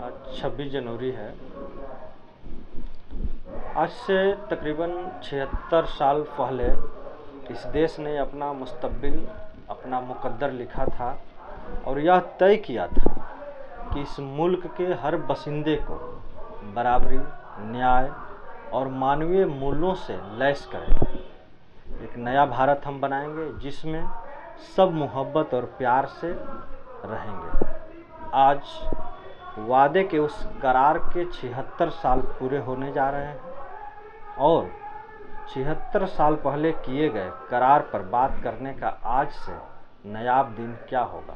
आज 26 जनवरी है। आज से तकरीबन 76 साल पहले इस देश ने अपना मुस्तकबिल, अपना मुकद्दर लिखा था और यह तय किया था कि इस मुल्क के हर बसिंदे को बराबरी, न्याय और मानवीय मूल्यों से लैस करें। एक नया भारत हम बनाएंगे जिसमें सब मोहब्बत और प्यार से रहेंगे। आज वादे के उस करार के 76 साल पूरे होने जा रहे हैं और 76 साल पहले किए गए करार पर बात करने का आज से नायाब दिन क्या होगा।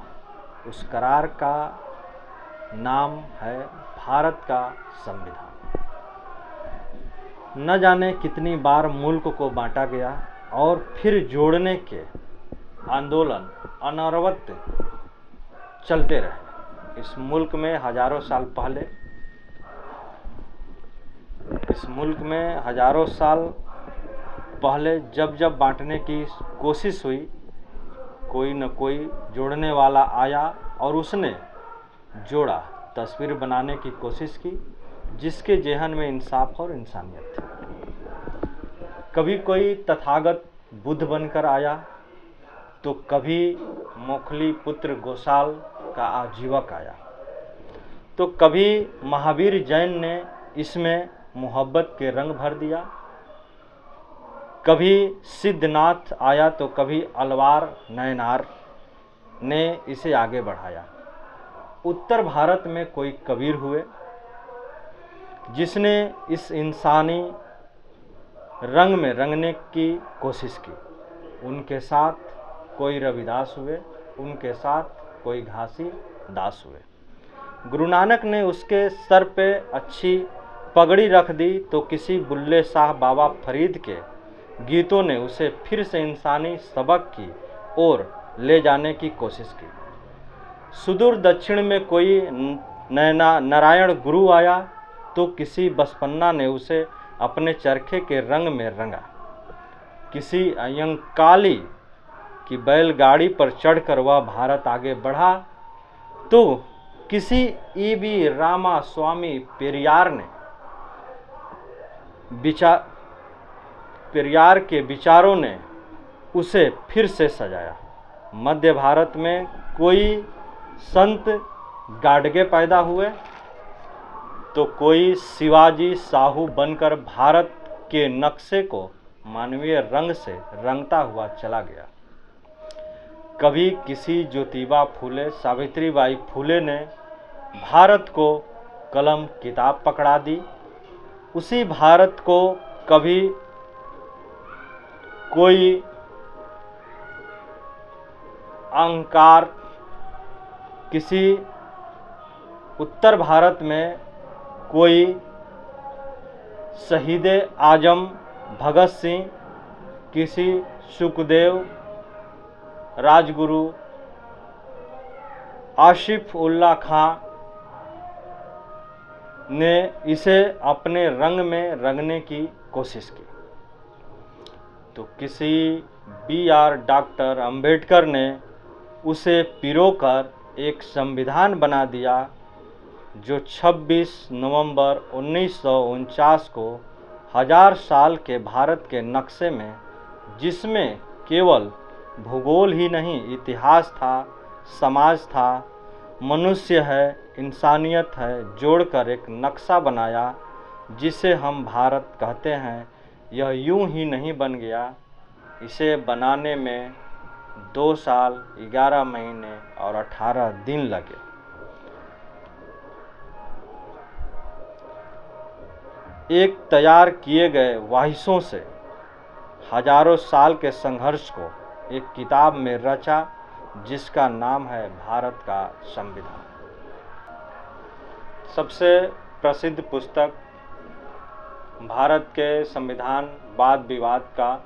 उस करार का नाम है भारत का संविधान। न जाने कितनी बार मुल्क को बांटा गया और फिर जोड़ने के आंदोलन अनवरत चलते रहे। इस मुल्क में हजारों साल पहले जब बांटने की कोशिश हुई, कोई न कोई जोड़ने वाला आया और उसने जोड़ा, तस्वीर बनाने की कोशिश की जिसके जेहन में इंसाफ और इंसानियत थी। कभी कोई तथागत बुद्ध बनकर आया तो कभी मोखली पुत्र गोसाल का आजीवक आया, तो कभी महावीर जैन ने इसमें मोहब्बत के रंग भर दिया, कभी सिद्धनाथ आया तो कभी अलवार नयनार ने इसे आगे बढ़ाया। उत्तर भारत में कोई कबीर हुए जिसने इस इंसानी रंग में रंगने की कोशिश की। उनके साथ कोई रविदास हुए, उनके साथ कोई घासी दास हुए। गुरु नानक ने उसके सर पे अच्छी पगड़ी रख दी तो किसी बुल्ले शाह बाबा फरीद के गीतों ने उसे फिर से इंसानी सबक की ओर ले जाने की कोशिश की। सुदूर दक्षिण में कोई नारायण गुरु आया तो किसी बसपन्ना ने उसे अपने चरखे के रंग में रंगा। किसी अयंकाली की बैलगाड़ी पर चढ़कर वह भारत आगे बढ़ा तो किसी ईबी रामा स्वामी पेरियार के विचारों ने उसे फिर से सजाया। मध्य भारत में कोई संत गाडगे पैदा हुए तो कोई शिवाजी साहू बनकर भारत के नक्शे को मानवीय रंग से रंगता हुआ चला गया। कभी किसी ज्योतिबा फूले, सावित्रीबाई फूले ने भारत को कलम किताब पकड़ा दी। उसी भारत को कभी कोई अहंकार, किसी उत्तर भारत में कोई शहीदे आजम भगत सिंह, किसी सुखदेव, राजगुरु आसिफ उल्लाह खां ने इसे अपने रंग में रंगने की कोशिश की। तो किसी डॉक्टर अंबेडकर ने उसे पिरोकर एक संविधान बना दिया जो 26 नवंबर 1949 को 1000 साल के भारत के नक्शे में, जिसमें केवल भूगोल ही नहीं, इतिहास था, समाज था, मनुष्य है, इंसानियत है, जोड़कर एक नक्शा बनाया जिसे हम भारत कहते हैं। यह यूं ही नहीं बन गया, इसे बनाने में 2 साल 11 महीने और 18 दिन लगे। एक तैयार किए गए वाहिसों से हजारों साल के संघर्ष को एक किताब में रचा जिसका नाम है भारत का संविधान। सबसे प्रसिद्ध पुस्तक भारत के संविधान वाद विवाद का,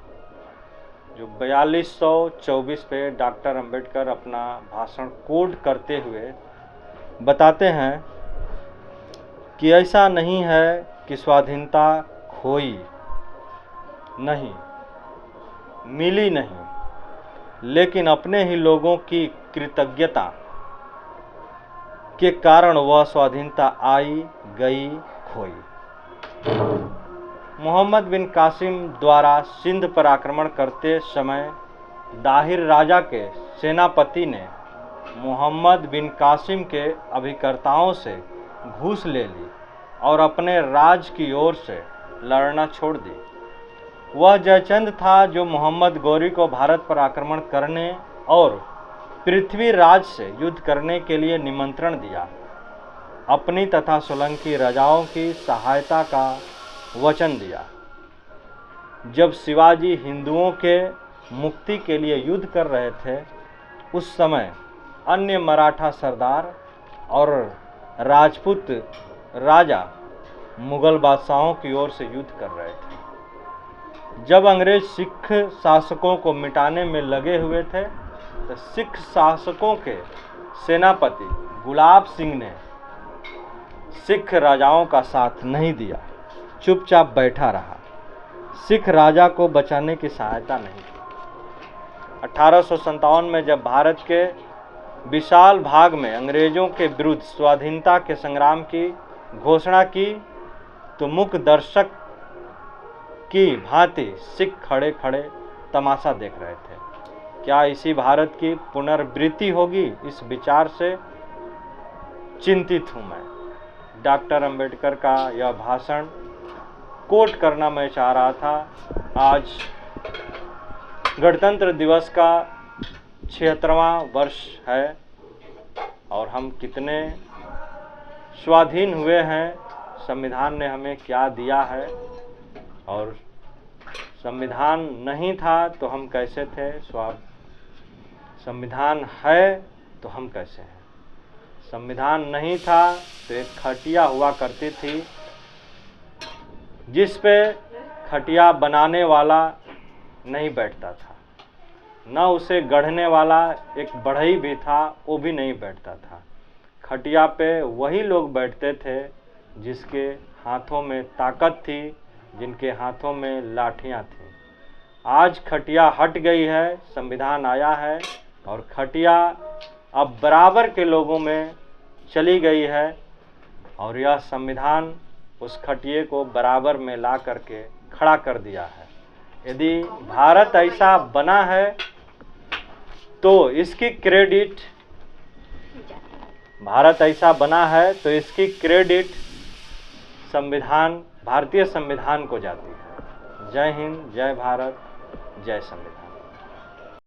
जो 4224 पे डॉक्टर अंबेडकर अपना भाषण कोट करते हुए बताते हैं कि ऐसा नहीं है कि स्वाधीनता खोई नहीं, मिली नहीं, लेकिन अपने ही लोगों की कृतज्ञता के कारण वह स्वाधीनता आई गई खोई। मोहम्मद बिन कासिम द्वारा सिंध पर आक्रमण करते समय दाहिर राजा के सेनापति ने मोहम्मद बिन कासिम के अभिकर्ताओं से घूस ले ली और अपने राज की ओर से लड़ना छोड़ दी। वह जयचंद था जो मोहम्मद गौरी को भारत पर आक्रमण करने और पृथ्वीराज से युद्ध करने के लिए निमंत्रण दिया। अपनी तथा सोलंकी राजाओं की सहायता का वचन दिया। जब शिवाजी हिंदुओं के मुक्ति के लिए युद्ध कर रहे थे, उस समय अन्य मराठा सरदार और राजपूत राजा मुगल बादशाहों की ओर से युद्ध कर रहे थे। जब अंग्रेज सिख शासकों को मिटाने में लगे हुए थे, तो सिख शासकों के सेनापति गुलाब सिंह ने सिख राजाओं का साथ नहीं दिया, चुपचाप बैठा रहा, सिख राजा को बचाने की सहायता नहीं की। 1857 में जब भारत के विशाल भाग में अंग्रेजों के विरुद्ध स्वाधीनता के संग्राम की घोषणा की, तो मूक दर्शक की भांति सिख खड़े खड़े तमाशा देख रहे थे। क्या इसी भारत की पुनर्वृत्ति होगी, इस विचार से चिंतित हूँ मैं। डॉक्टर अंबेडकर का यह भाषण कोट करना मैं चाह रहा था। आज गणतंत्र दिवस का 76वां वर्ष है और हम कितने स्वाधीन हुए हैं, संविधान ने हमें क्या दिया है, और संविधान नहीं था तो हम कैसे थे, संविधान है तो हम कैसे हैं। संविधान नहीं था तो एक खटिया हुआ करती थी, जिस पे खटिया बनाने वाला नहीं बैठता था, न उसे गढ़ने वाला एक बढ़ई भी था, वो भी नहीं बैठता था। खटिया पे वही लोग बैठते थे जिसके हाथों में ताकत थी, जिनके हाथों में लाठियाँ थीं। आज खटिया हट गई है, संविधान आया है और खटिया अब बराबर के लोगों में चली गई है, और यह संविधान उस खटिए को बराबर में ला करके खड़ा कर दिया है। यदि भारत ऐसा बना है तो इसकी क्रेडिट, भारत ऐसा बना है तो इसकी क्रेडिट संविधान, भारतीय संविधान को जाती है। जय हिंद, जय भारत, जय संविधान।